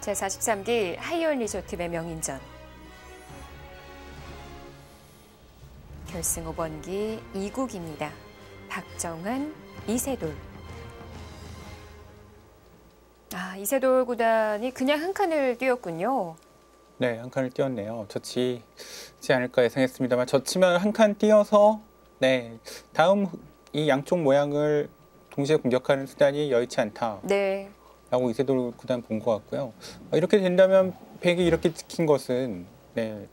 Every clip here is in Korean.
제43기 하이온 리조트의 명인전. 결승 5번기 2국입니다. 박정한, 이세돌. 이세돌 구단이 그냥 한 칸을 뛰었군요. 네, 한 칸을 띄었네요. 졌지 않을까 예상했습니다만 졌지만 한 칸 띄어서 다음 이 양쪽 모양을 동시에 공격하는 수단이 여의치 않다. 네. 라고 이세돌 구단 본 것 같고요. 이렇게 된다면 100이 이렇게 지킨 것은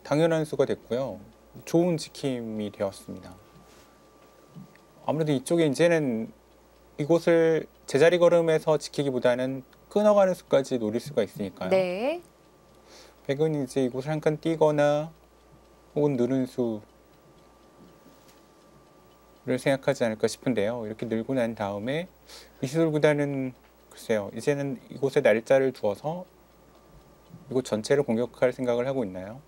당연한 수가 됐고요. 좋은 지킴이 되었습니다. 아무래도 이쪽에 이제는 이곳을 제자리 걸음에서 지키기보다는 끊어가는 수까지 노릴 수가 있으니까요. 네. 100은 이제 이곳을 한 칸 뛰거나 혹은 느는 수를 생각하지 않을까 싶은데요. 이렇게 늘고 난 다음에 이세돌 구단은 글쎄요, 이제는 이곳에 날짜를 두어서 이곳 전체를 공격할 생각을 하고 있나요?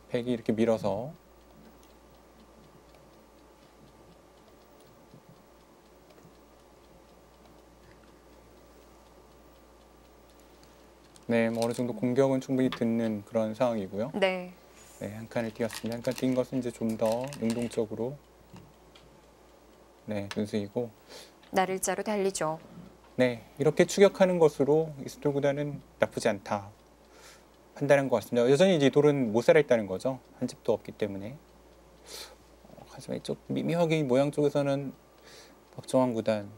백이 이렇게 밀어서 뭐 어느 정도 공격은 충분히 듣는 그런 상황이고요. 네. 한 칸을 띄었습니다. 한 칸 띈 것은 이제 좀 더 능동적으로 분수이고 날일자로 달리죠. 이렇게 추격하는 것으로 이세돌 구단은 나쁘지 않다 판단한 것 같습니다. 여전히 이제 이 돌은 못 살아있다는 거죠. 한 집도 없기 때문에. 하지만 이쪽 미묘하게 이 모양 쪽에서는 박정한 구단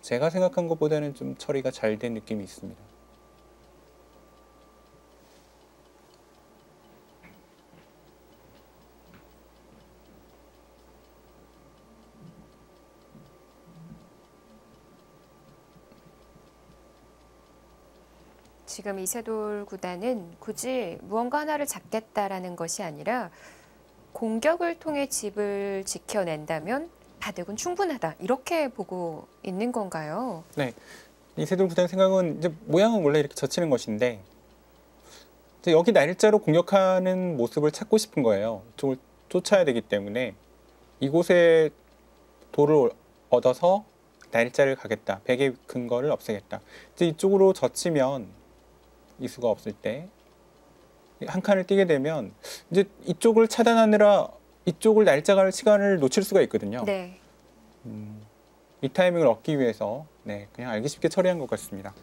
제가 생각한 것보다는 좀 처리가 잘 된 느낌이 있습니다. 지금 이세돌 구단은 굳이 무언가 하나를 잡겠다라는 것이 아니라 공격을 통해 집을 지켜낸다면 바둑은 충분하다. 이렇게 보고 있는 건가요? 네. 이세돌 구단 생각은 이제 모양은 원래 이렇게 젖히는 것인데 이제 여기 날짜로 공격하는 모습을 찾고 싶은 거예요. 이쪽을 쫓아야 되기 때문에 이곳에 돌을 얻어서 날짜를 가겠다. 백의 근거를 없애겠다. 이제 이쪽으로 젖히면 이수가 없을 때 한 칸을 띄게 되면 이제 이쪽을 차단하느라 이쪽을 날짜갈 시간을 놓칠 수가 있거든요. 네. 이 타이밍을 얻기 위해서 그냥 알기 쉽게 처리한 것 같습니다.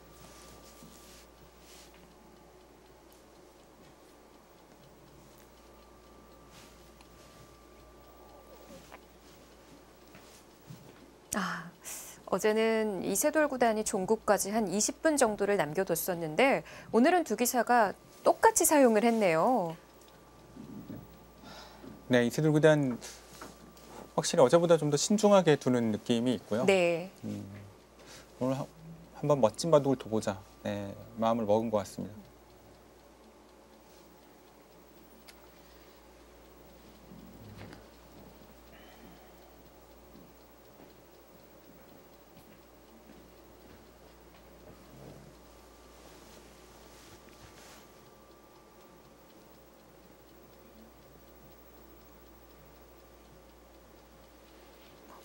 어제는 이세돌 구단이 종국까지 한 20분 정도를 남겨뒀었는데 오늘은 두 기사가 똑같이 사용을 했네요. 네, 이세돌 구단 확실히 어제보다 좀 더 신중하게 두는 느낌이 있고요. 네. 오늘 한번 멋진 바둑을 둬보자 마음을 먹은 것 같습니다.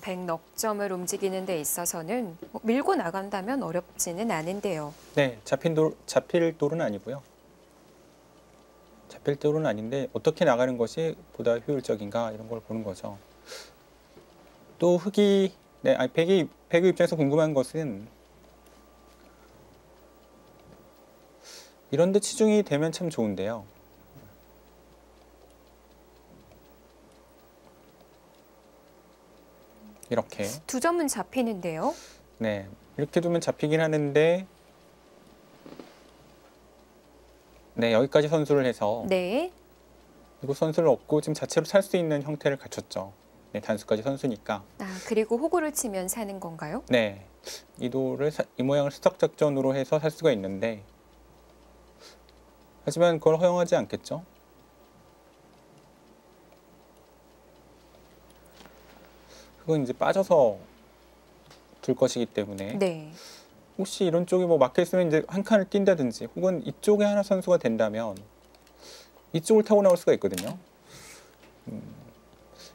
백 넉점을 움직이는 데 있어서는 밀고 나간다면 어렵지는 않은데요. 네, 잡힐 돌은 아니고요. 잡힐 돌은 아닌데 어떻게 나가는 것이 보다 효율적인가 이런 걸 보는 거죠. 또 흑이 백의 입장에서 궁금한 것은 이런 데 치중이 되면 참 좋은데요. 이렇게 두 점은 잡히는데요. 이렇게 두면 잡히긴 하는데 여기까지 선수를 해서 이거 선수를 얻고 지금 자체로 살 수 있는 형태를 갖췄죠. 단수까지 선수니까. 그리고 호구를 치면 사는 건가요? 이 모양을 수석작전으로 해서 살 수가 있는데 하지만 그걸 허용하지 않겠죠. 그건 이제 빠져서 둘 것이기 때문에 혹시 이런 쪽이 막혀 있으면 이제 한 칸을 띈다든지 혹은 이쪽에 하나 선수가 된다면 이쪽을 타고 나올 수가 있거든요.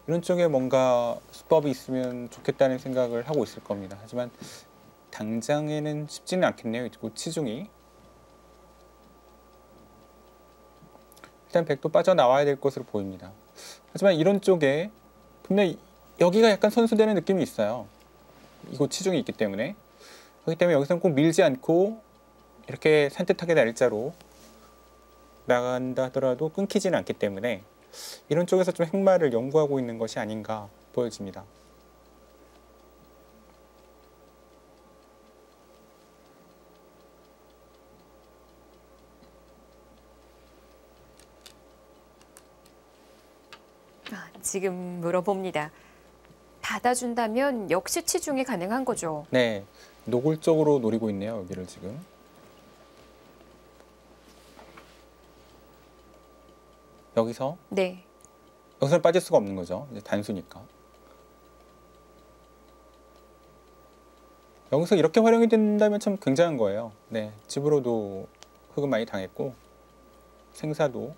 이런 쪽에 뭔가 수법이 있으면 좋겠다는 생각을 하고 있을 겁니다. 하지만 당장에는 쉽지는 않겠네요. 그 치중이. 일단 백도 빠져나와야 될 것으로 보입니다. 하지만 이런 쪽에 분명히 여기가 약간 선수되는 느낌이 있어요. 이곳 치중이 있기 때문에. 그렇기 때문에 여기서는 꼭 밀지 않고 이렇게 산뜻하게 날짜로 나간다 하더라도 끊기지는 않기 때문에 이런 쪽에서 좀 행마를 연구하고 있는 것이 아닌가 보여집니다. 지금 물어봅니다. 닫아준다면 역시 치중이 가능한 거죠. 네, 노골적으로 노리고 있네요. 여기를 지금. 여기서 네. 여기서는 빠질 수가 없는 거죠. 이제 단수니까. 여기서 이렇게 활용이 된다면 참 굉장한 거예요. 네, 집으로도 흑은 많이 당했고 생사도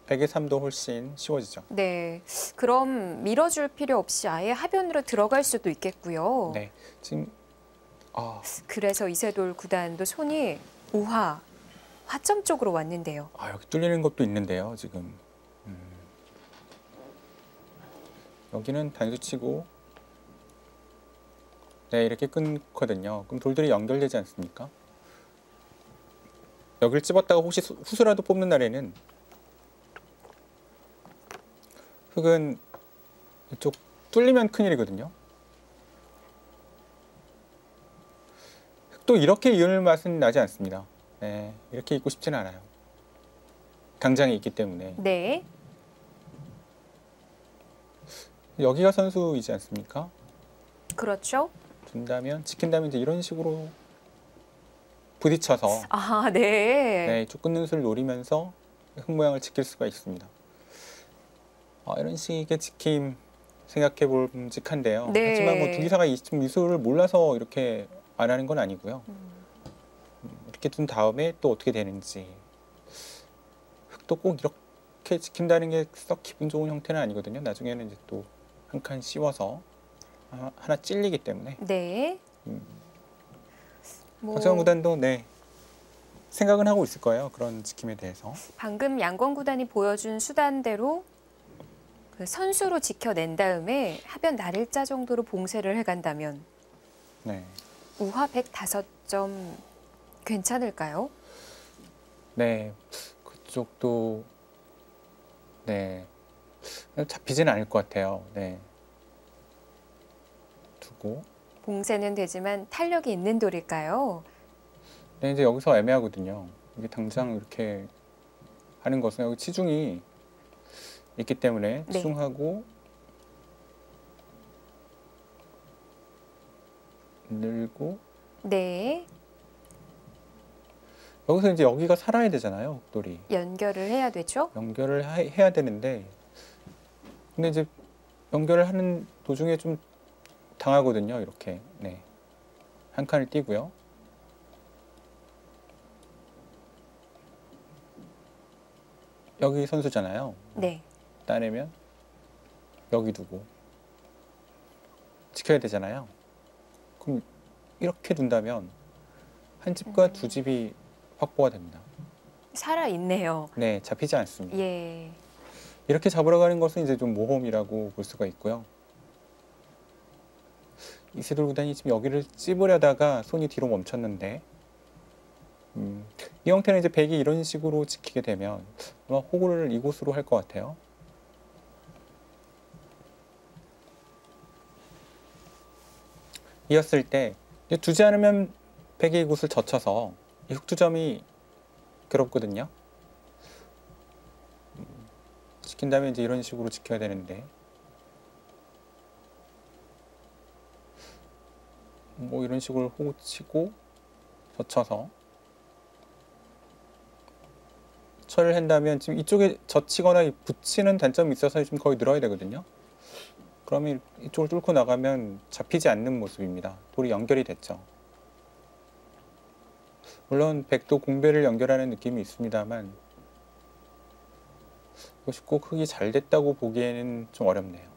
100의 3도 훨씬 쉬워지죠. 네. 그럼 밀어줄 필요 없이 아예 하변으로 들어갈 수도 있겠고요. 네, 지금 그래서 이세돌 구단도 손이 우하, 화점 쪽으로 왔는데요. 여기 뚫리는 것도 있는데요. 지금 여기는 단수치고 네, 이렇게 끊거든요. 그럼 돌들이 연결되지 않습니까? 여기를 찝었다가 혹시 후수라도 뽑는 날에는 흑은 이쪽 뚫리면 큰일이거든요. 흑도 이렇게 이을 맛은 나지 않습니다. 네, 이렇게 입고 싶지는 않아요. 당장에 있기 때문에. 네. 여기가 선수이지 않습니까? 그렇죠. 둔다면, 지킨다면 이제 이런 식으로 부딪혀서 네. 네, 이쪽 끊는 수를 노리면서 흑 모양을 지킬 수가 있습니다. 이런 식의 지킴 생각해 볼직한데요. 네. 하지만 뭐 두기사가 이 미술을 몰라서 이렇게 안 하는 건 아니고요. 이렇게 둔 다음에 또 어떻게 되는지. 흑도 꼭 이렇게 지킨다는 게 썩 기분 좋은 형태는 아니거든요. 나중에는 이제 또 한 칸 씌워서 하나 찔리기 때문에. 네. 박정원 구단도 네, 생각은 하고 있을 거예요. 그런 지킴에 대해서. 방금 양권 구단이 보여준 수단대로 그 선수로 지켜낸 다음에 하변 날일자 정도로 봉쇄를 해간다면 네. 우하 105점 괜찮을까요? 네, 그쪽도 네 잡히지는 않을 것 같아요. 네, 두고. 봉쇄는 되지만 탄력이 있는 돌일까요? 네, 이제 여기서 애매하거든요. 이게 당장 이렇게 하는 것은 여기 치중이 있기 때문에 네. 치중하고 늘고 네. 여기서 이제 여기가 살아야 되잖아요. 흑돌이 연결을 해야 되죠? 연결을 해야 되는데 근데 이제 연결을 하는 도중에 좀 당하거든요. 이렇게 네, 한 칸을 띄고요. 여기 선수잖아요. 네. 따내면 여기 두고 지켜야 되잖아요. 그럼 이렇게 둔다면 한 집과 두 집이 확보가 됩니다. 살아있네요. 네, 잡히지 않습니다. 예. 이렇게 잡으러 가는 것은 이제 좀 모험이라고 볼 수가 있고요. 이세돌 구단이 지금 여기를 찝으려다가 손이 뒤로 멈췄는데 이 형태는 이제 백이 이런 식으로 지키게 되면 아마 호구를 이곳으로 할 것 같아요. 이었을 때 두지 않으면 백이 이곳을 젖혀서 이 흑두점이 괴롭거든요. 지킨다면 이제 이런 식으로 지켜야 되는데 뭐 이런 식으로 호구 치고 젖혀서 처리를 한다면 지금 이쪽에 젖히거나 붙이는 단점이 있어서 좀 거의 늘어야 되거든요. 그러면 이쪽을 뚫고 나가면 잡히지 않는 모습입니다. 돌이 연결이 됐죠. 물론 백도 공배를 연결하는 느낌이 있습니다만 이것이 꼭 흙이 잘 됐다고 보기에는 좀 어렵네요.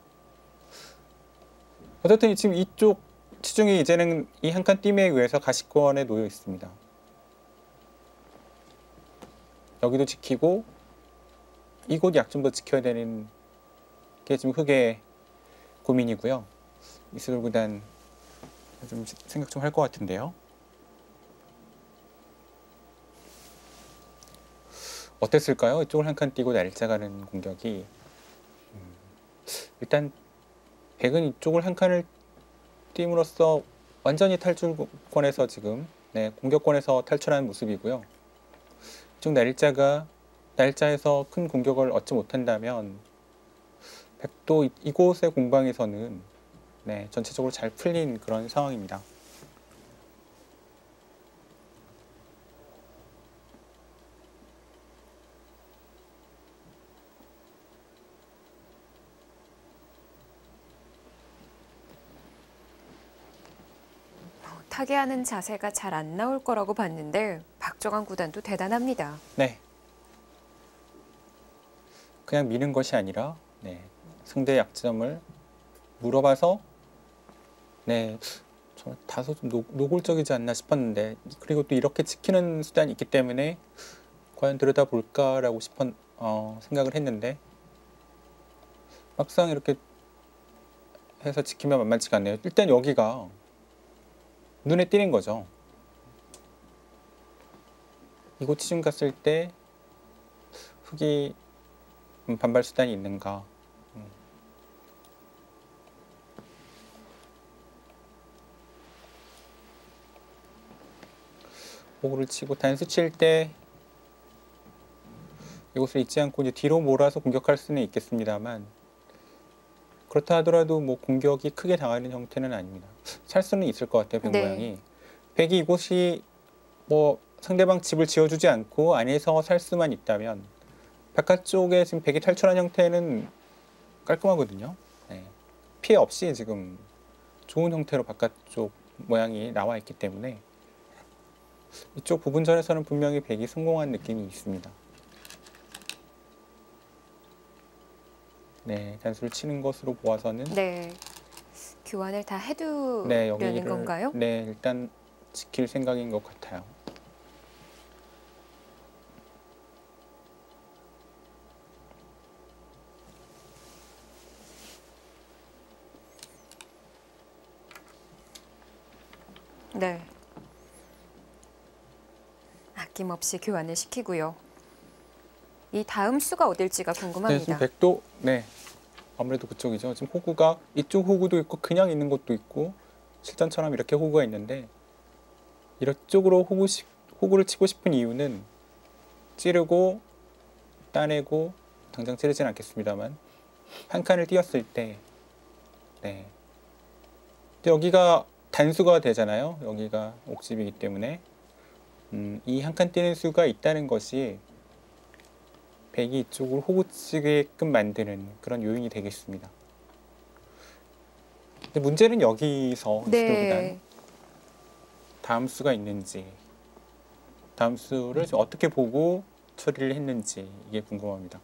어쨌든 지금 이쪽 치중이 이제는 이 한 칸 띠에 의해서 가시권에 놓여 있습니다. 여기도 지키고 이곳 약점도 지켜야 되는 게 지금 흙의 고민이고요. 이슬 구단 좀 생각 좀 할 것 같은데요. 어땠을까요? 이쪽을 한 칸 띄고 날짜가는 공격이 일단 백은 이쪽을 한 칸을 띄움으로써 완전히 탈출권에서 지금 공격권에서 탈출하는 모습이고요. 이쪽 날짜에서 큰 공격을 얻지 못한다면 백도 이곳의 공방에서는 전체적으로 잘 풀린 그런 상황입니다. 타개하는 자세가 잘 안 나올 거라고 봤는데 박정환 구단도 대단합니다. 네. 그냥 미는 것이 아니라 상대의 약점을 물어봐서 정말 다소 좀 노골적이지 않나 싶었는데 그리고 또 이렇게 지키는 수단이 있기 때문에 과연 들여다볼까라고 생각을 했는데 막상 이렇게 해서 지키면 만만치가 않네요. 일단 여기가 눈에 띄는 거죠. 이곳 치중 갔을 때 흙이 반발 수단이 있는가. 호구를 치고 단수 칠 때 이곳을 잊지 않고 이제 뒤로 몰아서 공격할 수는 있겠습니다만 그렇다 하더라도 뭐 공격이 크게 당하는 형태는 아닙니다. 살 수는 있을 것 같아요. 백 모양이. 백이 이곳이 뭐 상대방 집을 지어주지 않고 안에서 살 수만 있다면 바깥쪽에 지금 백이 탈출한 형태는 깔끔하거든요. 피해 없이 지금 좋은 형태로 바깥쪽 모양이 나와 있기 때문에 이쪽 부분전에서는 분명히 백이 성공한 느낌이 있습니다. 단수를 치는 것으로 보아서는 교환을 다 해두려는 건가요? 일단 지킬 생각인 것 같아요. 아낌없이 교환을 시키고요. 이 다음 수가 어딜지가 궁금합니다. 지금 백도 아무래도 그쪽이죠. 지금 호구가 이쪽 호구도 있고 그냥 있는 것도 있고 실전처럼 이렇게 호구가 있는데 이쪽으로 호구를 치고 싶은 이유는 찌르고 따내고 당장 찌르진 않겠습니다만 한 칸을 띄었을 때 여기가 단수가 되잖아요. 여기가 옥집이기 때문에 이 한 칸 띄는 수가 있다는 것이 백이 이쪽으로 호구 치게끔 만드는 그런 요인이 되겠습니다. 근데 문제는 여기서 이슬보단 다음 수가 있는지 다음 수를 어떻게 보고 처리를 했는지 이게 궁금합니다.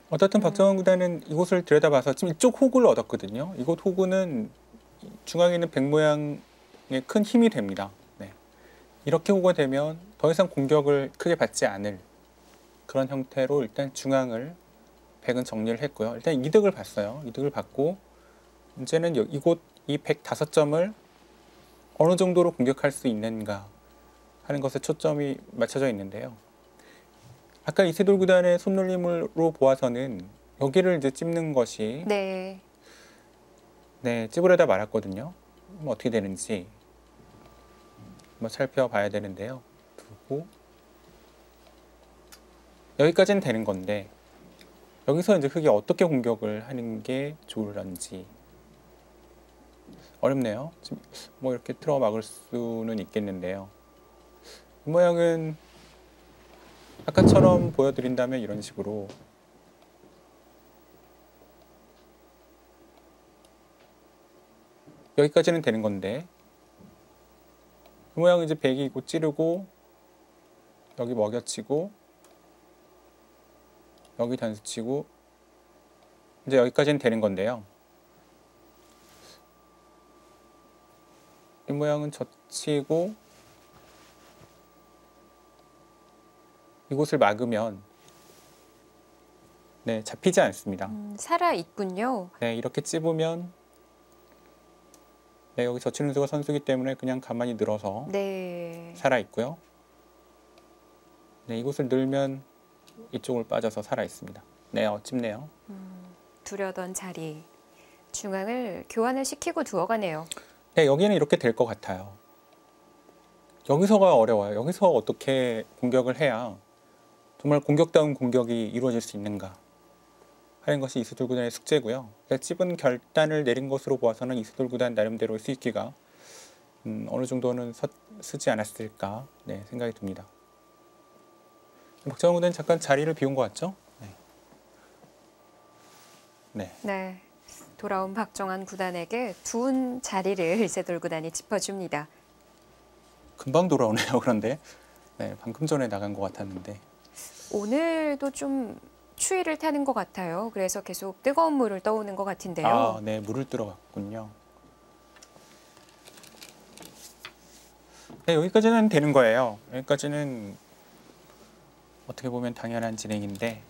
어떻든 박정환 구단은 이곳을 들여다봐서 지금 이쪽 호구를 얻었거든요. 이곳 호구는 중앙에 있는 백 모양에 큰 힘이 됩니다. 이렇게 호구가 되면 더 이상 공격을 크게 받지 않을 그런 형태로 일단 중앙을 백은 정리를 했고요. 일단 이득을 봤어요. 이득을 받고 이제는 이곳 이 105점을 어느 정도로 공격할 수 있는가 하는 것에 초점이 맞춰져 있는데요. 아까 이세돌 구단의 손놀림으로 보아서는 여기를 이제 찝는 것이 찝으려다 말았거든요. 어떻게 되는지 한번 살펴봐야 되는데요. 두고 여기까지는 되는 건데 여기서 이제 흙이 어떻게 공격을 하는 게 좋을런지 어렵네요. 지금 뭐 이렇게 틀어 막을 수는 있겠는데요. 이 모양은 아까처럼 보여드린다면 이런 식으로 여기까지는 되는 건데 이 모양은 이제 백이 곧 찌르고 여기 먹여치고 여기 단수치고 이제 여기까지는 되는 건데요. 이 모양은 젖히고 이곳을 막으면 네, 잡히지 않습니다. 살아 있군요. 네, 이렇게 찝으면 네, 여기 젖히는 수가 선수기 때문에 그냥 가만히 늘어서 네. 살아 있고요. 네, 이곳을 늘면 이쪽을 빠져서 살아 있습니다. 네, 찝네요. 두려던 자리 중앙을 교환을 시키고 두어가네요. 네, 여기는 이렇게 될 것 같아요. 여기서가 어려워요. 여기서 어떻게 공격을 해야 정말 공격다운 공격이 이루어질 수 있는가 하는 것이 이세돌 구단의 숙제고요. 찝은 결단을 내린 것으로 보아서는 이세돌 구단 나름대로 수익기가 어느 정도는 쓰지 않았을까 네, 생각이 듭니다. 박정원 구단은 잠깐 자리를 비운 것 같죠? 네. 네. 네. 돌아온 박정환 구단에게 두은 자리를 이세돌 구단이 짚어줍니다. 금방 돌아오네요. 그런데 네, 방금 전에 나간 것 같았는데 오늘도 좀 추위를 타는 것 같아요. 그래서 계속 뜨거운 물을 떠오는 것 같은데요. 아, 네, 물을 들어갔군요. 네, 여기까지는 되는 거예요. 여기까지는 어떻게 보면 당연한 진행인데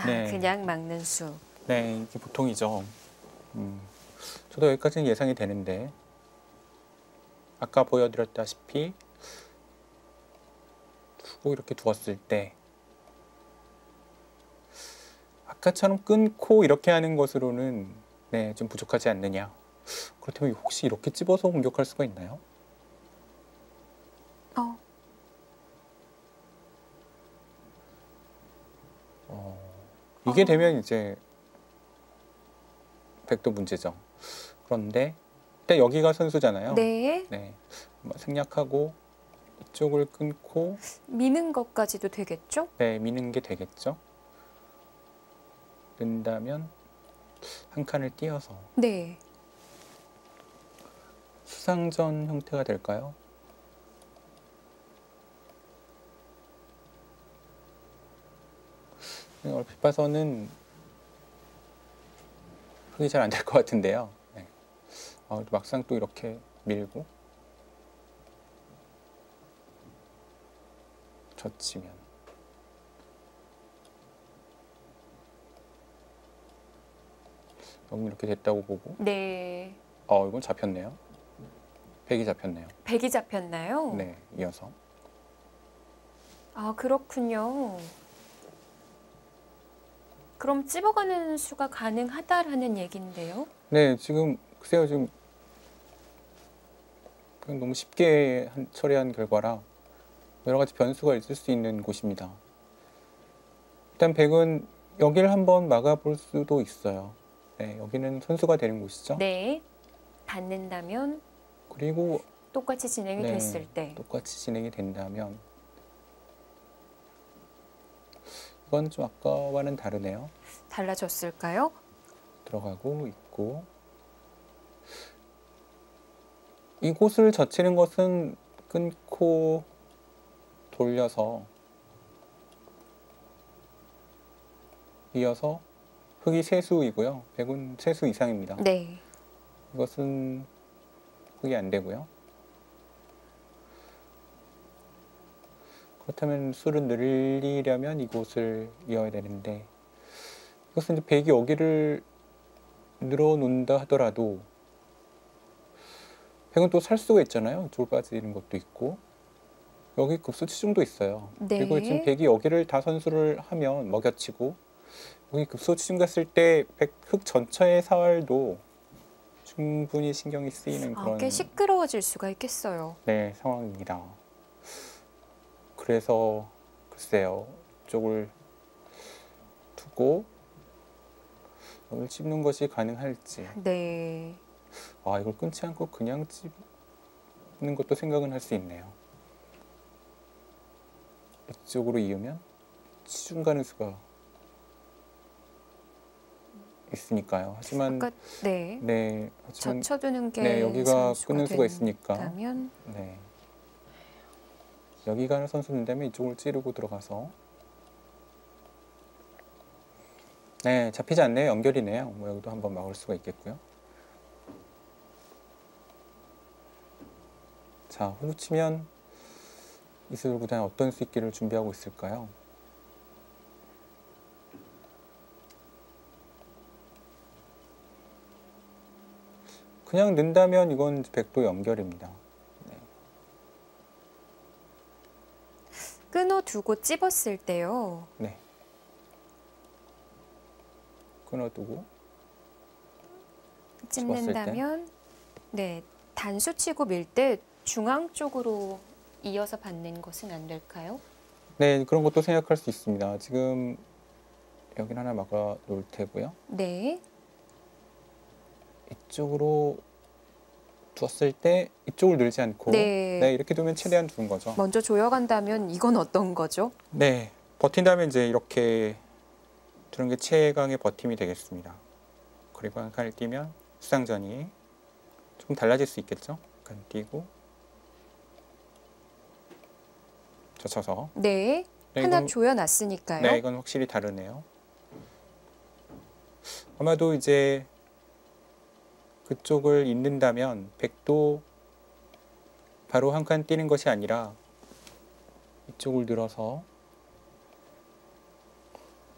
네. 그냥 막는 수. 네, 이게 보통이죠. 저도 여기까지는 예상이 되는데 아까 보여드렸다시피 두고 이렇게 두었을 때 아까처럼 끊고 이렇게 하는 것으로는 네, 좀 부족하지 않느냐. 그렇다면 혹시 이렇게 찝어서 공격할 수가 있나요? 이게 되면 이제 백도 문제죠. 그런데 일단 여기가 선수잖아요. 네. 네, 생략하고 이쪽을 끊고 미는 것까지도 되겠죠? 네, 미는 게 되겠죠. 는다면 한 칸을 띄어서 네. 수상전 형태가 될까요? 얼핏 봐서는 흙이 잘 안 될 것 같은데요. 네. 막상 또 이렇게 밀고 젖히면 여기 이렇게 됐다고 보고 네. 이건 잡혔네요. 백이 잡혔네요. 백이 잡혔나요? 네, 이어서 아, 그렇군요. 그럼 찝어가는 수가 가능하다라는 얘긴데요. 네, 지금 글쎄요, 지금 그냥 너무 쉽게 처리한 결과라 여러 가지 변수가 있을 수 있는 곳입니다. 일단 백은 여기를 한번 막아볼 수도 있어요. 네, 여기는 선수가 되는 곳이죠. 네. 닿는다면 그리고 똑같이 진행이 네, 됐을 때. 똑같이 진행이 된다면 이건 좀 아까와는 다르네요. 달라졌을까요? 들어가고 있고 이곳을 젖히는 것은 끊고 돌려서 이어서 흙이 세수이고요. 백은 세수 이상입니다. 네. 이것은 흙이 안 되고요. 그렇다면 수를 늘리려면 이곳을 이어야 되는데 이것은 이제 백이 여기를 늘어놓는다 하더라도 백은 또 살 수가 있잖아요. 이쪽으로 빠지는 것도 있고 여기 급수 치중도 있어요. 네. 그리고 지금 백이 여기를 다 선수를 하면 먹여치고 여기 급수 치중 갔을 때 백 흙 전체의 사활도 충분히 신경이 쓰이는 그런 꽤 시끄러워질 수가 있겠어요. 네, 상황입니다. 그래서 글쎄요, 이쪽을 두고 여기를 찝는 것이 가능할지 네. 이걸 끊지 않고 그냥 찝는 것도 생각은 할 수 있네요. 이쪽으로 이으면 치중 가는 수가 있으니까요. 하지만 아까 네. 네, 하지만 젖혀두는 게 네, 여기가 선수가 끊는 수가 있으니까 된다면 네. 여기 가는 선수 된다면 이쪽을 찌르고 들어가서 네, 잡히지 않네요. 연결이네요. 뭐 여기도 한번 막을 수가 있겠고요. 자, 호구 치면 이슬 구단 어떤 수익기를 준비하고 있을까요? 그냥 넣는다면 이건 백도 연결입니다. 네. 끊어두고 찝었을 때요. 네. 끊어두고 찝는다면 네, 단수 치고 밀 때 중앙 쪽으로 이어서 받는 것은 안 될까요? 네, 그런 것도 생각할 수 있습니다. 지금 여기는 하나 막아 놓을 테고요. 네. 이쪽으로 두었을 때 이쪽을 늘지 않고 네. 이렇게 두면 최대한 두는 거죠. 먼저 조여간다면 이건 어떤 거죠? 네, 버틴다면 이제 이렇게 두는 게 최강의 버팀이 되겠습니다. 그리고 한 칸을 띄면 수상전이 조금 달라질 수 있겠죠. 한 칸 띄고 젖혀서 네. 네, 하나 이건, 조여놨으니까요. 네, 이건 확실히 다르네요. 아마도 이제 그쪽을 잇는다면 백도 바로 한 칸 띄는 것이 아니라 이쪽을 늘어서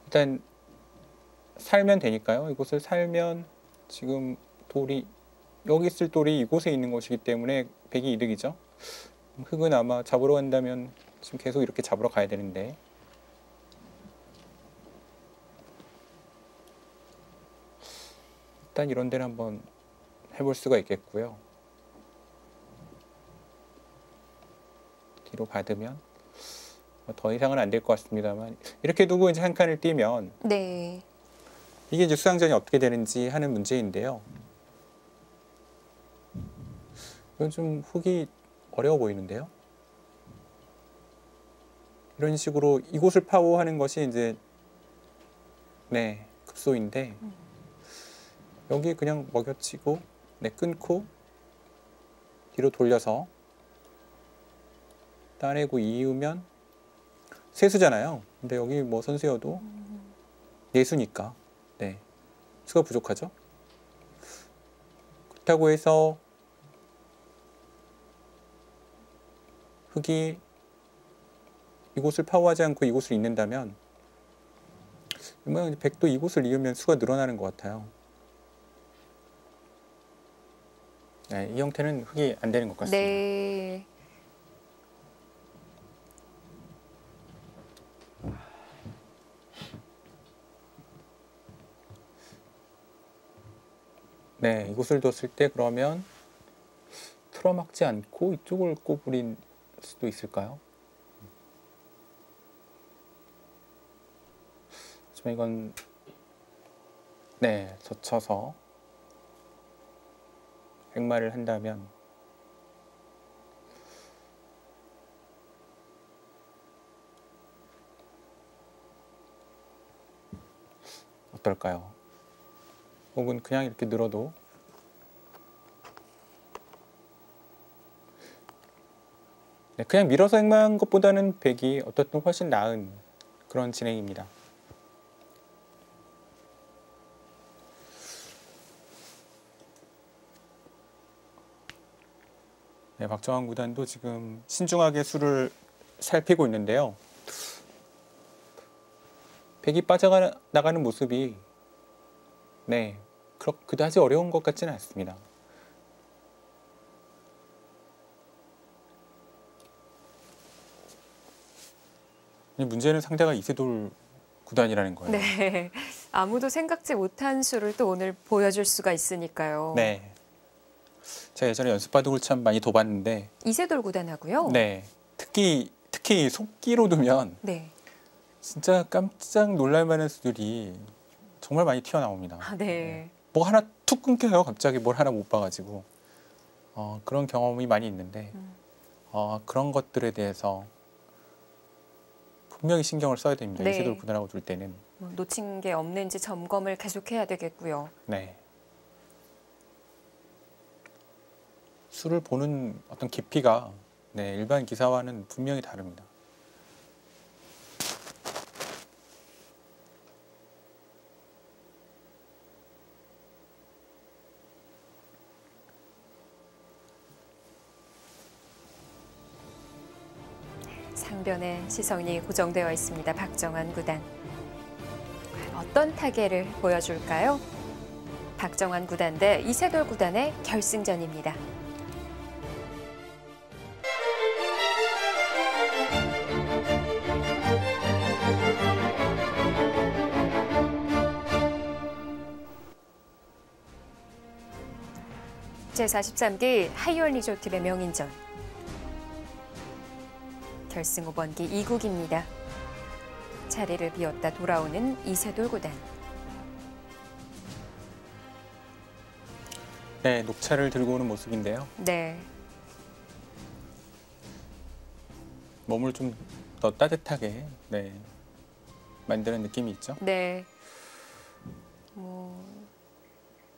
일단 살면 되니까요. 이곳을 살면 지금 돌이 여기 있을 돌이 이곳에 있는 것이기 때문에 백이 이득이죠. 흙은 아마 잡으러 간다면 지금 계속 이렇게 잡으러 가야 되는데 일단 이런 데는 한번 해볼 수가 있겠고요. 뒤로 받으면 더 이상은 안 될 것 같습니다만 이렇게 두고 이제 한 칸을 띄면 네. 이게 이제 수상전이 어떻게 되는지 하는 문제인데요. 이건 좀 흙이 어려워 보이는데요. 이런 식으로 이곳을 파워하는 것이 이제 네, 급소인데 여기 그냥 먹여치고 네, 끊고 뒤로 돌려서 따내고 이으면 세수잖아요. 근데 여기 뭐 선수여도 내수니까 네, 수가 부족하죠. 그렇다고 해서 흙이 이곳을 파워하지 않고 이곳을 잇는다면 백도 이곳을 이으면 수가 늘어나는 것 같아요. 네, 이 형태는 흙이 안 되는 것 같습니다. 네. 네, 이곳을 뒀을 때 그러면 틀어막지 않고 이쪽을 꼬부릴 수도 있을까요? 하지만 이건 네, 젖혀서 백마를 한다면 어떨까요? 혹은 그냥 이렇게 늘어도 네, 그냥 밀어서 행마한 것보다는 백이 어떻든 훨씬 나은 그런 진행입니다. 네, 박정환 구단도 지금 신중하게 수를 살피고 있는데요. 백이 빠져나가는 모습이 네, 그다지 어려운 것 같지는 않습니다. 문제는 상대가 이세돌 구단이라는 거예요. 네. 아무도 생각지 못한 수를 또 오늘 보여줄 수가 있으니까요. 네. 제가 예전에 연습바둑을 참 많이 둬봤는데 이세돌 구단하고요. 네. 특히 속기로 두면 네. 진짜 깜짝 놀랄 만한 수들이 정말 많이 튀어나옵니다. 아, 네. 뭐 하나 툭 끊겨요. 갑자기 뭘 하나 못 봐가지고 그런 경험이 많이 있는데 그런 것들에 대해서 분명히 신경을 써야 됩니다. 네. 이세돌 구단하고 둘 때는. 뭐 놓친 게 없는지 점검을 계속해야 되겠고요. 네. 수를 보는 어떤 깊이가 네, 일반 기사와는 분명히 다릅니다. 상변의 시선이 고정되어 있습니다. 박정환 구단. 어떤 타계를 보여줄까요? 박정환 구단 대 이세돌 구단의 결승전입니다. 제43기 하이올 리조트의 명인전. 결승 5번기 2국입니다. 자리를 비웠다 돌아오는 이세돌 구단. 네, 녹차를 들고 오는 모습인데요. 네. 몸을 좀 더 따뜻하게 네, 만드는 느낌이 있죠. 네.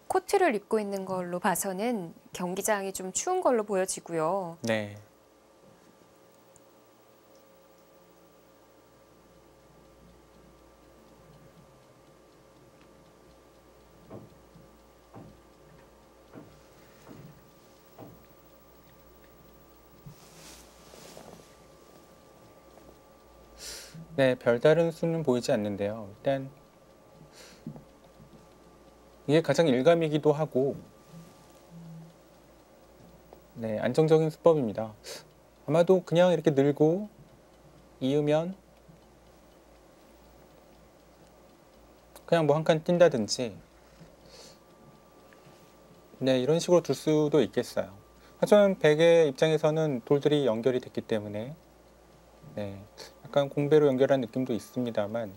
코트를 입고 있는 걸로 봐서는 경기장이 좀 추운 걸로 보여지고요. 네. 네, 별다른 수는 보이지 않는데요. 일단 이게 가장 일감이기도 하고 네, 안정적인 수법입니다. 아마도 그냥 이렇게 늘고 이으면 그냥 뭐 한 칸 뛴다든지 네, 이런 식으로 둘 수도 있겠어요. 하지만 백의 입장에서는 돌들이 연결이 됐기 때문에 네, 약간 공배로 연결한 느낌도 있습니다만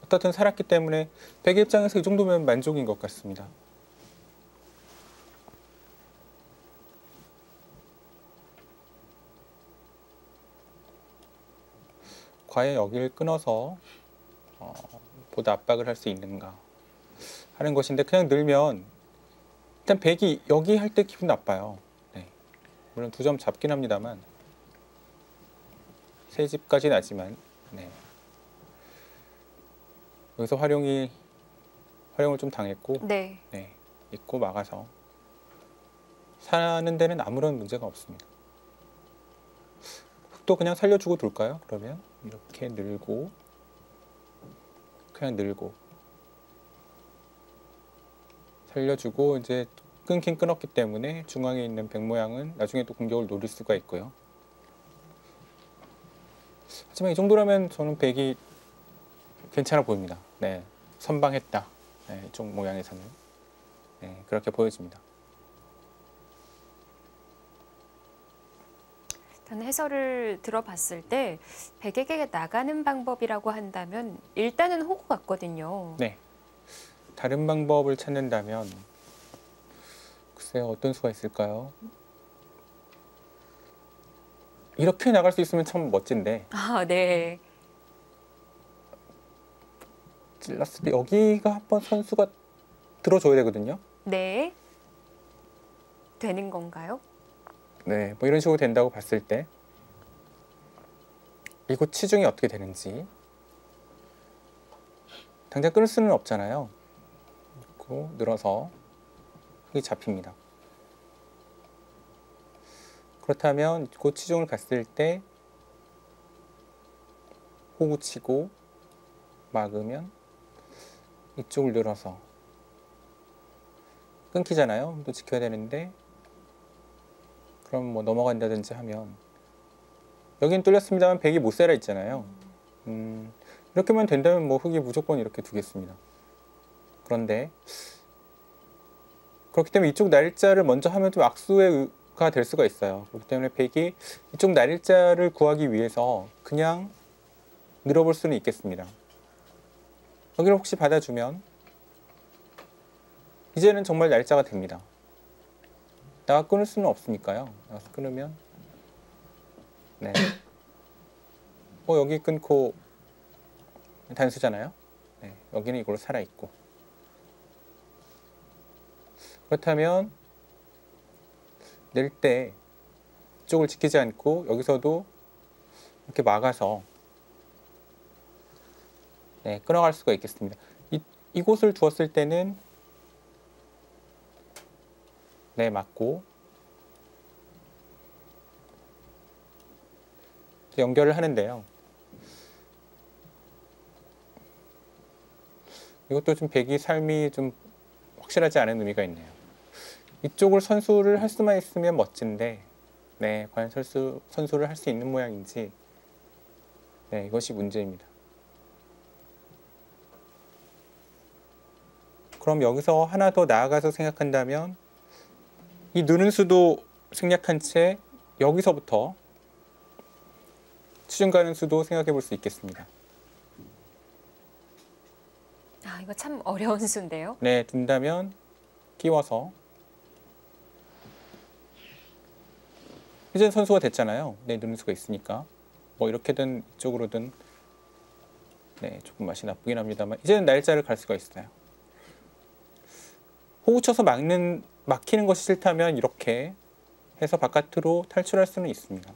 어떻든 살았기 때문에 백의 입장에서 이 정도면 만족인 것 같습니다. 과연 여기를 끊어서 보다 압박을 할 수 있는가 하는 것인데 그냥 늘면 일단 백이 여기 할 때 기분 나빠요. 네. 물론 2점 잡긴 합니다만 세 집까지 나지만 네. 여기서 활용을 좀 당했고 네. 네. 잊고 막아서 사는 데는 아무런 문제가 없습니다. 흑도 그냥 살려주고 둘까요? 그러면 이렇게 늘고 그냥 늘고 살려주고 이제 끊긴 끊었기 때문에 중앙에 있는 백 모양은 나중에 또 공격을 노릴 수가 있고요. 하지만 이 정도라면 저는 백이 괜찮아 보입니다. 네, 선방했다. 네, 이쪽 모양에서는 네, 그렇게 보여집니다. 일단 해설을 들어봤을 때 백에게 나가는 방법이라고 한다면 일단은 호구 같거든요. 네, 다른 방법을 찾는다면 글쎄요, 어떤 수가 있을까요? 이렇게 나갈 수 있으면 참 멋진데 아, 네. 찔렀을 때 여기가 한번 선수가 들어줘야 되거든요. 네. 되는 건가요? 네, 뭐 이런 식으로 된다고 봤을 때 이곳 치중이 어떻게 되는지 당장 끊을 수는 없잖아요. 그리고 늘어서 흙이 잡힙니다. 그렇다면 이곳 치중을 갔을 때 호구 치고 막으면 이쪽을 늘어서 끊기잖아요. 또 지켜야 되는데 그럼 뭐 넘어간다든지 하면 여긴 뚫렸습니다만 백이 못 살아 있잖아요. 이렇게만 된다면 뭐 흙이 무조건 이렇게 두겠습니다. 그런데 그렇기 때문에 이쪽 날짜를 먼저 하면 좀 악수가 될 수가 있어요. 그렇기 때문에 백이 이쪽 날짜를 구하기 위해서 그냥 늘어볼 수는 있겠습니다. 여기를 혹시 받아주면 이제는 정말 날짜가 됩니다. 나가 끊을 수는 없으니까요. 나가서 끊으면 네. 여기 끊고 단수잖아요. 네, 여기는 이걸로 살아있고. 그렇다면 낼 때 이쪽을 지키지 않고 여기서도 이렇게 막아서 네, 끊어갈 수가 있겠습니다. 이곳을 두었을 때는 네, 맞고 연결을 하는데요. 이것도 좀 백이 삶이 좀 확실하지 않은 의미가 있네요. 이쪽을 선수를 할 수만 있으면 멋진데 네, 과연 선수를 할 수 있는 모양인지 네, 이것이 문제입니다. 그럼 여기서 하나 더 나아가서 생각한다면 이 느는 수도 생략한 채 여기서부터 추중 가는 수도 생각해 볼 수 있겠습니다. 아, 이거 참 어려운 수인데요. 네, 둔다면 끼워서 이제 선수가 됐잖아요. 네, 느는 수가 있으니까 뭐 이렇게든 이쪽으로든 네, 조금 맛이 나쁘긴 합니다만 이제는 날짜를 갈 수가 있어요. 호구 쳐서 막히는 것이 싫다면 이렇게 해서 바깥으로 탈출할 수는 있습니다.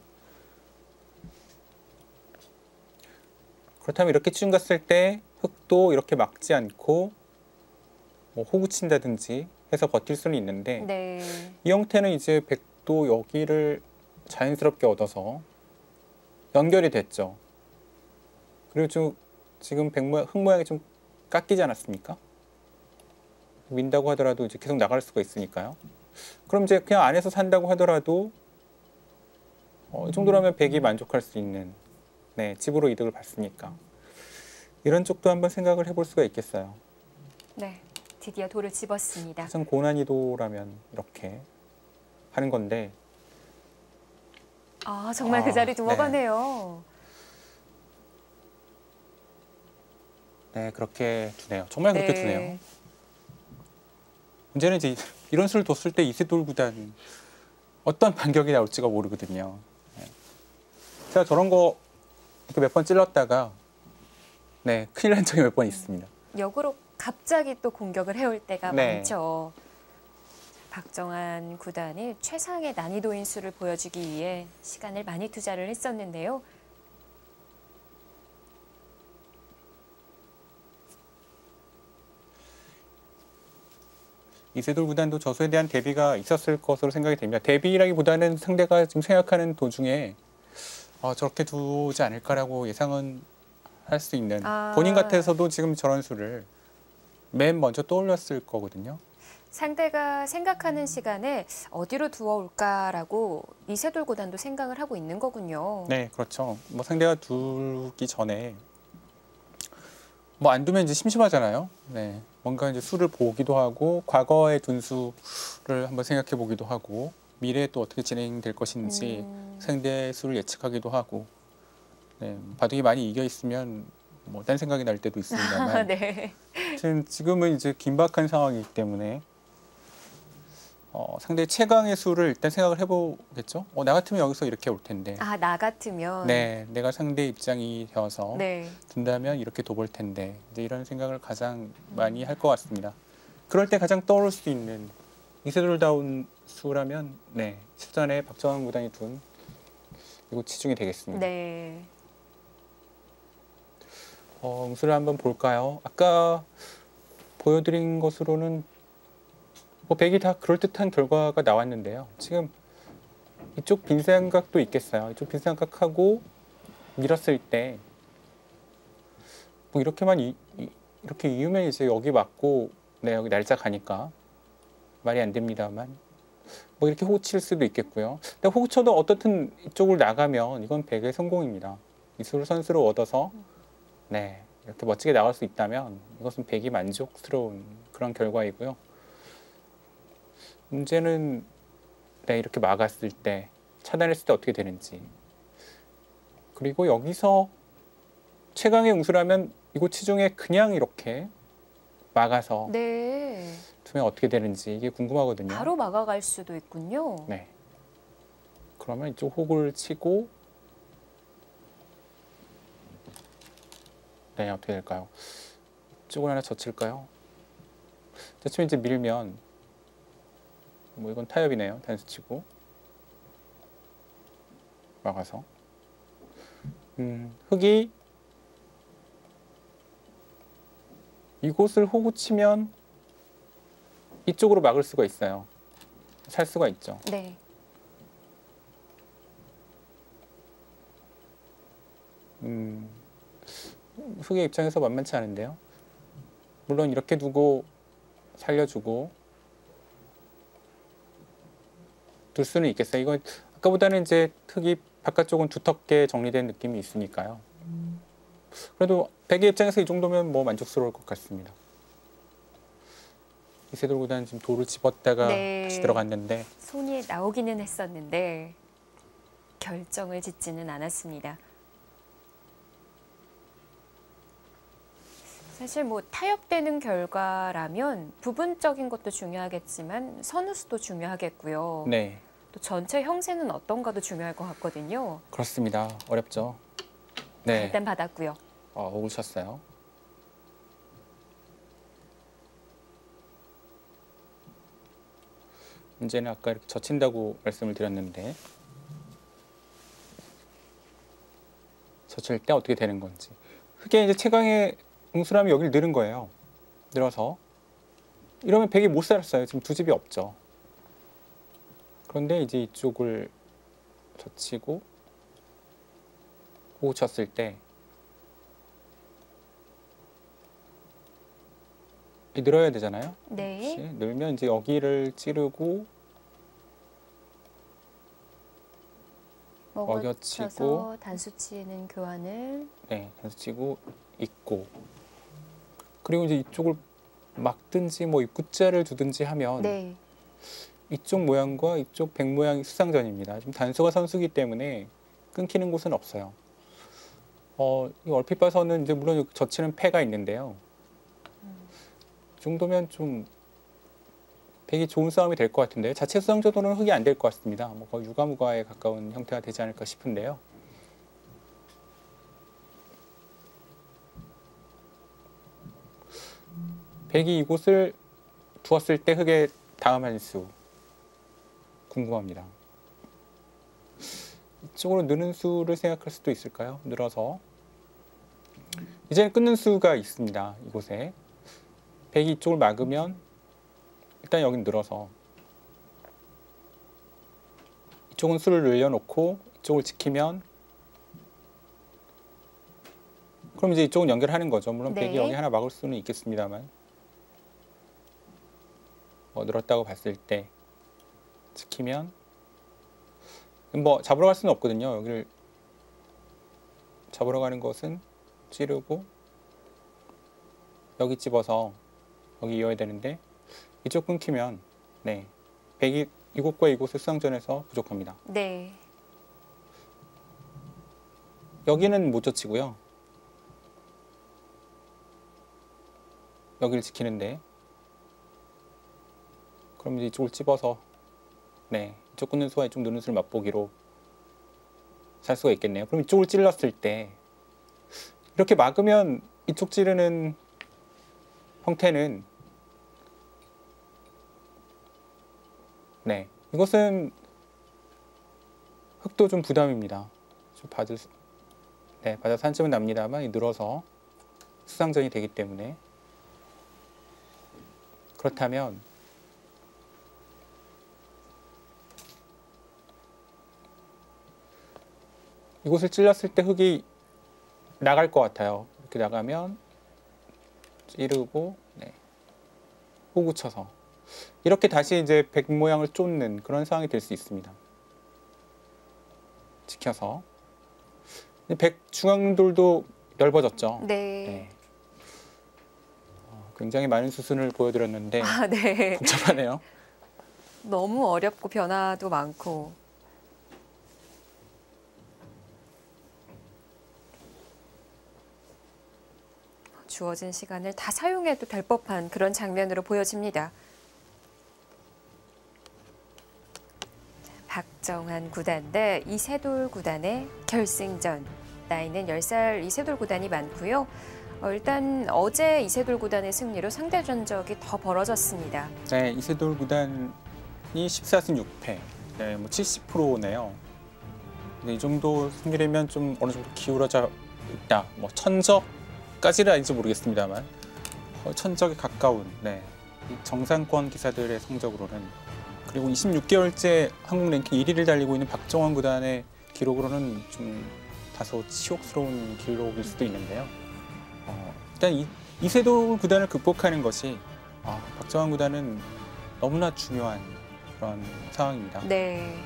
그렇다면 이렇게 추중 갔을 때 흑도 이렇게 막지 않고 뭐 호구 친다든지 해서 버틸 수는 있는데 네. 이 형태는 이제 백도 여기를 자연스럽게 얻어서 연결이 됐죠. 그리고 지금 흑 모양이 좀 깎이지 않았습니까? 민다고 하더라도 이제 계속 나갈 수가 있으니까요. 그럼 이제 그냥 안에서 산다고 하더라도 이 정도라면 백이 만족할 수 있는 네, 집으로 이득을 봤으니까 이런 쪽도 한번 생각을 해볼 수가 있겠어요. 네. 드디어 돌을 집었습니다. 가장 고난이도라면 이렇게 하는 건데 아, 정말 그 자리 두어 가네요. 네, 그렇게 두네요. 정말 그렇게 네. 두네요. 문제는 이제 이런 수를 뒀을 때 이세돌 구단 어떤 반격이 나올지가 모르거든요. 네. 제가 저런 거 이렇게 몇 번 찔렀다가 네, 큰일 난 적이 몇 번 있습니다. 역으로 갑자기 또 공격을 해올 때가 네. 많죠. 박정환 구단이 최상의 난이도인 수를 보여주기 위해 시간을 많이 투자를 했었는데요. 이세돌 구단도 저 수에 대한 대비가 있었을 것으로 생각이 됩니다. 대비라기보다는 상대가 지금 생각하는 도중에 저렇게 두지 않을까라고 예상은 할 수 있는 본인 같아서도 지금 저런 수를 맨 먼저 떠올렸을 거거든요. 상대가 생각하는 시간에 어디로 두어올까라고 이세돌 구단도 생각을 하고 있는 거군요. 네, 그렇죠. 뭐 상대가 두기 전에 뭐 안 두면 이제 심심하잖아요. 네, 뭔가 이제 수를 보기도 하고 과거의 둔 수를 한번 생각해 보기도 하고 미래에 또 어떻게 진행될 것인지 상대 수를 예측하기도 하고 네, 바둑이 많이 이겨 있으면 뭐 딴 생각이 날 때도 있습니다만 네. 지금은 이제 긴박한 상황이기 때문에 상대 최강의 수를 일단 생각을 해보겠죠. 나 같으면 여기서 이렇게 올 텐데. 아, 나 같으면. 네, 내가 상대 입장이 되어서 네. 둔다면 이렇게 둬볼 텐데. 이제 이런 생각을 가장 많이 할 것 같습니다. 그럴 때 가장 떠오를 수 있는 이세돌다운 수라면 네, 실전에 박정환 구단이 둔 이거 치중이 되겠습니다. 네. 응수를 한번 볼까요? 아까 보여드린 것으로는 뭐 백이 다 그럴듯한 결과가 나왔는데요. 지금 이쪽 빈삼각도 있겠어요. 이쪽 빈삼각하고 밀었을 때 뭐 이렇게만 이렇게 이으면 이제 여기 맞고 네, 여기 날짜 가니까 말이 안 됩니다만 뭐 이렇게 호구 칠 수도 있겠고요. 근데 호구 쳐도 어떻든 이쪽을 나가면 이건 백의 성공입니다. 이수를 선수로 얻어서 네, 이렇게 멋지게 나갈 수 있다면 이것은 백이 만족스러운 그런 결과이고요. 문제는 네, 이렇게 막았을 때 차단했을 때 어떻게 되는지 그리고 여기서 최강의 응수라면 이곳 치중에 그냥 이렇게 막아서 네. 두면 어떻게 되는지 이게 궁금하거든요. 바로 막아갈 수도 있군요. 네. 그러면 이쪽 호구를 치고 네, 어떻게 될까요? 이쪽을 하나 젖힐까요? 젖히면 이제 밀면 뭐 이건 타협이네요. 단수 치고 막아서 흑이 이곳을 호구 치면 이쪽으로 막을 수가 있어요. 살 수가 있죠. 네. 흑의 입장에서 만만치 않은데요. 물론 이렇게 두고 살려주고 둘 수는 있겠어요. 이건 아까보다는 이제 흑이 바깥쪽은 두텁게 정리된 느낌이 있으니까요. 그래도 백의 입장에서 이 정도면 뭐 만족스러울 것 같습니다. 이세돌 구단 지금 돌을 집었다가 네. 다시 들어갔는데 손이 나오기는 했었는데 결정을 짓지는 않았습니다. 사실 뭐 타협되는 결과라면 부분적인 것도 중요하겠지만 선우수도 중요하겠고요. 네, 또 전체 형세는 어떤가도 중요할 것 같거든요. 그렇습니다. 어렵죠. 네, 일단 받았고요. 억울 쳤어요. 문제는 아까 이렇게 젖힌다고 말씀을 드렸는데 젖힐 때 어떻게 되는 건지. 흑의 이제 최강의 응수람이 여기를 늘은 거예요. 늘어서 이러면 백이 못 살았어요. 지금 두 집이 없죠. 그런데 이제 이쪽을 젖히고 호구 쳤을 때 늘어야 되잖아요. 네. 그렇지? 늘면 이제 여기를 찌르고 먹여치고 먹여쳐서 단수치는 교환을. 네, 단수 치고 있고 그리고 이제 이쪽을 막든지 뭐 입구자를 두든지 하면 네. 이쪽 모양과 이쪽 백 모양이 수상전입니다. 지금 단수가 선수기 때문에 끊기는 곳은 없어요. 이 얼핏 봐서는 이제 물론 젖히는 패가 있는데요. 이 정도면 좀 백이 좋은 싸움이 될 것 같은데요. 자체 수상전으로는 흑이 안 될 것 같습니다. 뭐 거의 유가무가에 가까운 형태가 되지 않을까 싶은데요. 백이 이곳을 두었을 때 흑의 다음 한 수 궁금합니다. 이쪽으로 느는 수를 생각할 수도 있을까요? 늘어서 이제는 끊는 수가 있습니다. 이곳에 백이 이쪽을 막으면 일단 여긴 늘어서 이쪽은 수를 늘려놓고 이쪽을 지키면 그럼 이제 이쪽은 연결하는 거죠. 물론 네. 백이 여기 하나 막을 수는 있겠습니다만 늘었다고 봤을 때 지키면 뭐 잡으러 갈 수는 없거든요. 여기를 잡으러 가는 것은 찌르고 여기 집어서 여기 이어야 되는데 이쪽 끊기면 네 백이 이곳과 이곳의 수상전에서 부족합니다. 네. 여기는 못 젖히고요. 여기를 지키는데 그럼 이제 이쪽을 집어서 네 이쪽 끊는 수와 이쪽 누는 수를 맛보기로 살 수가 있겠네요. 그럼 이쪽을 찔렀을 때 이렇게 막으면 이쪽 찌르는 형태는 네 이것은 흑도 좀 부담입니다. 좀 받아서 한 점은 납니다만 늘어서 수상전이 되기 때문에 그렇다면 이곳을 찔렀을 때 흑이 나갈 것 같아요. 이렇게 나가면 찌르고 네. 호구 쳐서 이렇게 다시 이제 백 모양을 쫓는 그런 상황이 될 수 있습니다. 지켜서 백 중앙돌도 넓어졌죠. 네. 네. 굉장히 많은 수순을 보여드렸는데 아, 네. 복잡하네요. 너무 어렵고 변화도 많고. 주어진 시간을 다 사용해도 될 법한 그런 장면으로 보여집니다. 박정환 구단 대 이세돌 구단의 결승전. 나 있는 10살 이세돌 구단이 많고요. 일단 어제 이세돌 구단의 승리로 상대 전적이 더 벌어졌습니다. 네, 이세돌 구단이 14승 6패, 네, 뭐 70%네요. 네, 이 정도 승률이면 좀 어느 정도 기울어져 있다. 뭐 천적까지는 아닌지 모르겠습니다만 천적에 가까운 네, 이 정상권 기사들의 성적으로는, 그리고 26개월째 한국 랭킹 1위를 달리고 있는 박정환 구단의 기록으로는 좀 다소 치욕스러운 기록일 수도 있는데요. 일단 이세돌 구단을 극복하는 것이 박정환 구단은 너무나 중요한 그런 상황입니다. 네.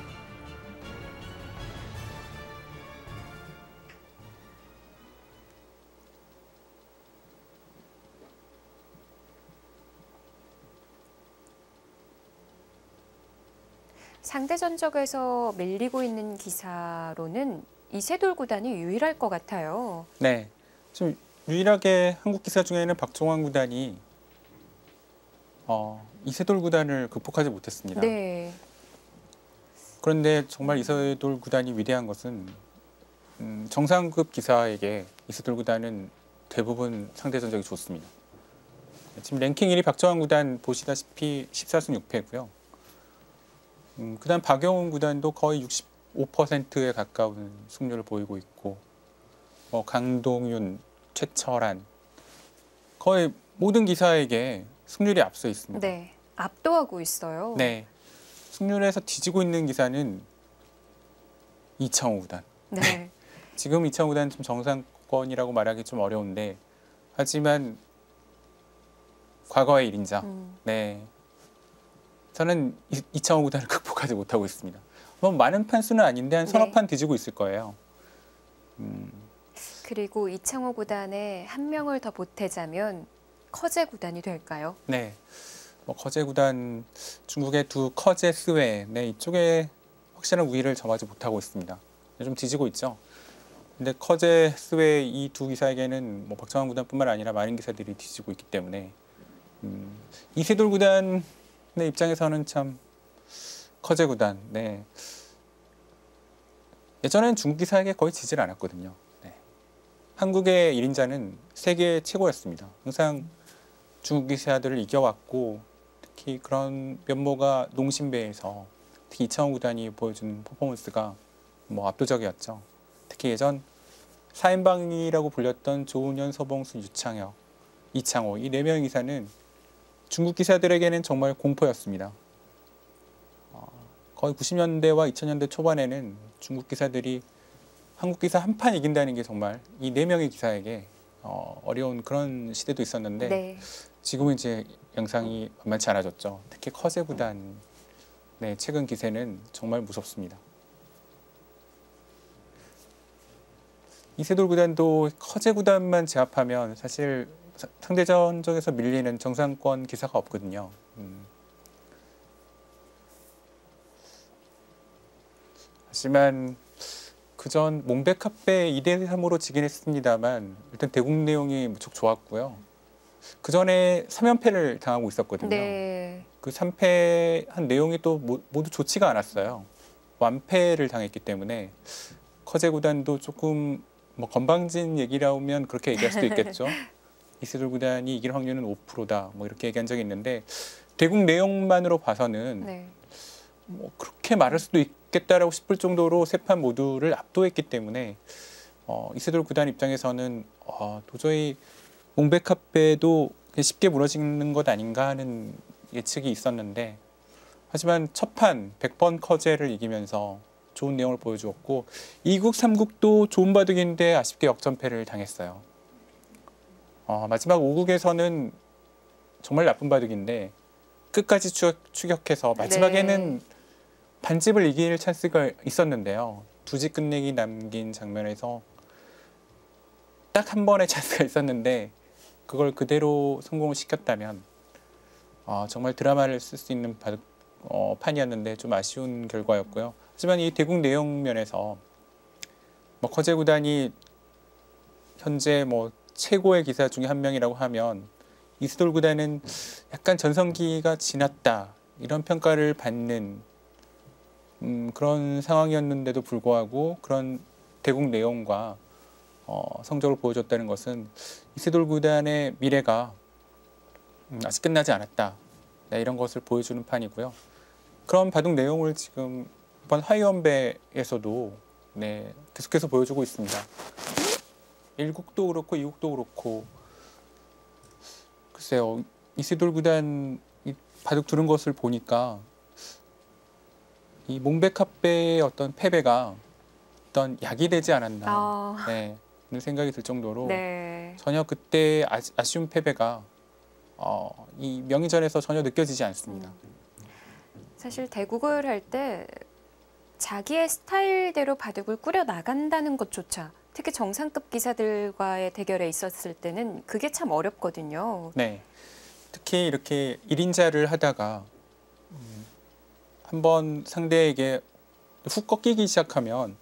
상대 전적에서 밀리고 있는 기사로는 이세돌 구단이 유일할 것 같아요. 네, 지금 유일하게 한국 기사 중에는 박정환 구단이 이세돌 구단을 극복하지 못했습니다. 네. 그런데 정말 이세돌 구단이 위대한 것은 정상급 기사에게 이세돌 구단은 대부분 상대 전적이 좋습니다. 지금 랭킹 1위 박정환 구단 보시다시피 14승 6패고요. 그다음 박영훈 구단도 거의 65%에 가까운 승률을 보이고 있고, 강동윤, 최철한 거의 모든 기사에게 승률이 앞서 있습니다. 네. 압도하고 있어요. 네, 승률에서 뒤지고 있는 기사는 이창호 구단. 네. 지금 이창호 구단 좀 정상권이라고 말하기 좀 어려운데, 하지만 과거의 일인자. 네, 저는 이창호 구단을 극복하지 못하고 있습니다. 뭐 많은 판수는 아닌데 한 서너 네. 판 뒤지고 있을 거예요. 그리고 이창호 구단에 한 명을 더 보태자면 커제 구단이 될까요? 네, 뭐 커제 구단, 중국의 두 커제 스웨, 네, 이쪽에 확실한 우위를 점하지 못하고 있습니다. 좀 뒤지고 있죠. 근데 커제 스웨 이 두 기사에게는 뭐 박정환 구단뿐만 아니라 많은 기사들이 뒤지고 있기 때문에 이세돌 구단의 입장에서는 참 커제 구단, 네, 예전엔 중국 기사에게 거의 지질 않았거든요. 네. 한국의 1인자는 세계 최고였습니다. 항상 중국 기사들을 이겨왔고, 특히 그런 면모가 농심배에서 특히 이창호 구단이 보여준 퍼포먼스가 뭐 압도적이었죠. 특히 예전 4인방이라고 불렸던 조은현, 서봉수, 유창혁, 이창호, 이 4명의 기사는 중국 기사들에게는 정말 공포였습니다. 거의 90년대와 2000년대 초반에는 중국 기사들이 한국 기사 한 판 이긴다는 게 정말 이 4명의 기사에게 어려운 그런 시대도 있었는데, 네. 지금은 이제 양상이 만만치 않아졌죠. 특히 커제 구단, 네, 최근 기세는 정말 무섭습니다. 이세돌 구단도 커제 구단만 제압하면 사실 상대 전적에서 밀리는 정상권 기사가 없거든요. 하지만 그전 몽백카페 2대3으로 지긴 했습니다만 일단 대국 내용이 무척 좋았고요. 그전에 3연패를 당하고 있었거든요. 네. 그 3패한 내용이 또 모두 좋지가 않았어요. 완패를 당했기 때문에 커제 구단도 조금 뭐 건방진 얘기라면 그렇게 얘기할 수도 있겠죠. 이세돌 구단이 이길 확률은 5%다. 뭐 이렇게 얘기한 적이 있는데, 대국 내용만으로 봐서는 네. 뭐 그렇게 말할 수도 있겠다라고 싶을 정도로 세 판 모두를 압도했기 때문에 이세돌 구단 입장에서는 도저히 몽백카페도 쉽게 무너지는 것 아닌가 하는 예측이 있었는데, 하지만 첫 판 100번 커제를 이기면서 좋은 내용을 보여주었고, 2국, 3국도 좋은 바둑인데 아쉽게 역전패를 당했어요. 마지막 5국에서는 정말 나쁜 바둑인데 끝까지 추격해서 마지막에는 네. 반집을 이길 찬스가 있었는데요. 두 집 끝내기 남긴 장면에서 딱 한 번의 찬스가 있었는데 그걸 그대로 성공을 시켰다면 정말 드라마를 쓸 수 있는 판이었는데 좀 아쉬운 결과였고요. 하지만 이 대국 내용 면에서 뭐 커제 구단이 현재 뭐 최고의 기사 중에 한 명이라고 하면 이세돌 구단은 약간 전성기가 지났다 이런 평가를 받는 그런 상황이었는데도 불구하고 그런 대국 내용과 성적을 보여줬다는 것은 이세돌 구단의 미래가 아직 끝나지 않았다. 네, 이런 것을 보여주는 판이고요. 그런 바둑 내용을 지금 이번 하이원배에서도 네, 계속해서 보여주고 있습니다. 1국도 그렇고 2국도 그렇고 글쎄요. 이세돌 구단 이 바둑 두는 것을 보니까 이 몽백합배의 어떤 패배가 어떤 약이 되지 않았나 네, 그런 생각이 들 정도로 네. 전혀 그때 아쉬운 패배가 이 명의전에서 전혀 느껴지지 않습니다. 사실 대국을 할 때 자기의 스타일대로 바둑을 꾸려 나간다는 것조차 특히 정상급 기사들과의 대결에 있었을 때는 그게 참 어렵거든요. 네, 특히 이렇게 1인자를 하다가 한번 상대에게 훅 꺾이기 시작하면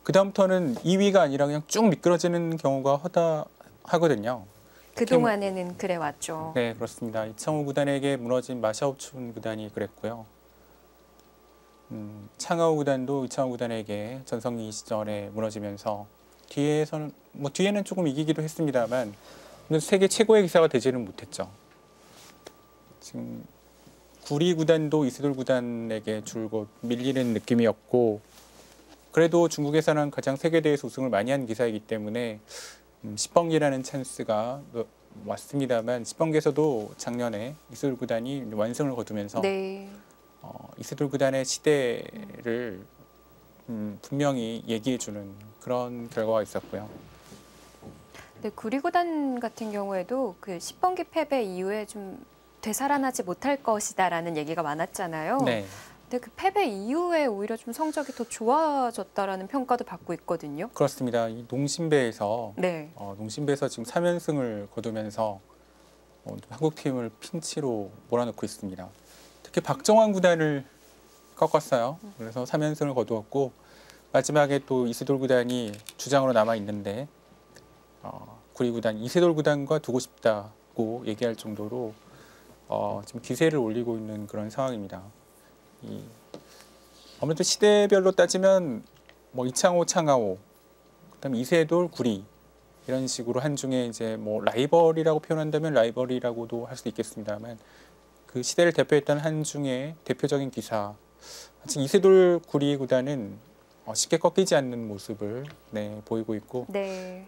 그 다음부터는 2위가 아니라 그냥 쭉 미끄러지는 경우가 허다하거든요. 그동안에는 그래 왔죠. 네, 그렇습니다. 이창호 구단에게 무너진 마샤오춘 구단이 그랬고요. 창하오 구단도 이창호 구단에게 전성기 시절에 무너지면서 뒤에는 조금 이기기도 했습니다만 세계 최고의 기사가 되지는 못했죠. 지금 구리 구단도 이세돌 구단에게 줄곧 밀리는 느낌이었고 그래도 중국에서는 가장 세계대회에서 우승을 많이 한 기사이기 때문에 10번기라는 찬스가 왔습니다만 10번기에서도 작년에 이세돌 구단이 완승을 거두면서 네. 이세돌 구단의 시대를 분명히 얘기해주는 그런 결과가 있었고요. 네, 구리구단 같은 경우에도 그 10번기 패배 이후에 좀 되살아나지 못할 것이다라는 얘기가 많았잖아요. 네, 근데 그 패배 이후에 오히려 좀 성적이 더 좋아졌다라는 평가도 받고 있거든요. 그렇습니다. 이 농심배에서 네. 농심배에서 지금 3연승을 거두면서 한국팀을 핀치로 몰아넣고 있습니다. 특히 박정환 구단을 꺾었어요. 그래서 3연승을 거두었고 마지막에 또 이세돌 구단이 주장으로 남아 있는데 구리 구단 이세돌 구단과 두고 싶다고 얘기할 정도로 지금 기세를 올리고 있는 그런 상황입니다. 아무래도 시대별로 따지면 뭐 이창호, 창하오, 그다음에 이세돌, 구리 이런 식으로 한중에 이제 뭐 라이벌이라고 표현한다면 라이벌이라고도 할 수 있겠습니다만 그 시대를 대표했던 한중의 대표적인 기사. 지금 이세돌 구리 구단은 쉽게 꺾이지 않는 모습을 보이고 있고 네.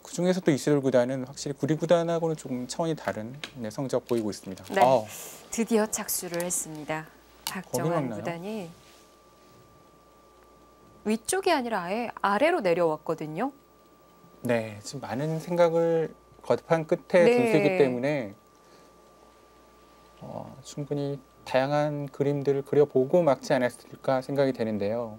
그 중에서도 이세돌 구단은 확실히 구리 구단하고는 조금 차원이 다른 성적 보이고 있습니다. 네. 드디어 착수를 했습니다. 박정환 나요? 구단이 위쪽이 아니라 아예 아래로 내려왔거든요. 네, 지금 많은 생각을 거듭한 끝에 네. 진수이기 때문에 충분히 다양한 그림들을 그려보고 막지 않았을까 생각이 되는데요.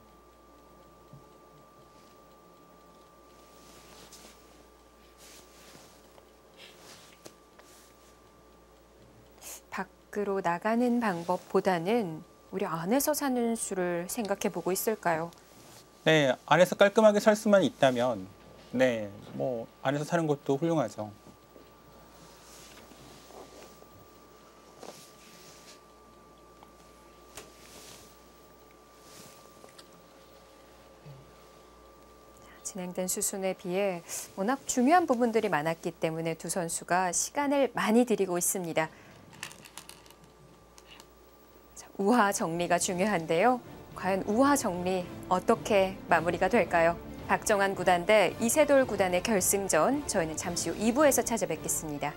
밖으로 나가는 방법보다는 우리 안에서 사는 수를 생각해 보고 있을까요? 네, 안에서 깔끔하게 살 수만 있다면 네, 뭐 안에서 사는 것도 훌륭하죠. 진행된 수순에 비해 워낙 중요한 부분들이 많았기 때문에 두 선수가 시간을 많이 들이고 있습니다. 자, 우화 정리가 중요한데요. 과연 우화 정리 어떻게 마무리가 될까요? 박정환 구단 대 이세돌 구단의 결승전, 저희는 잠시 후 2부에서 찾아뵙겠습니다.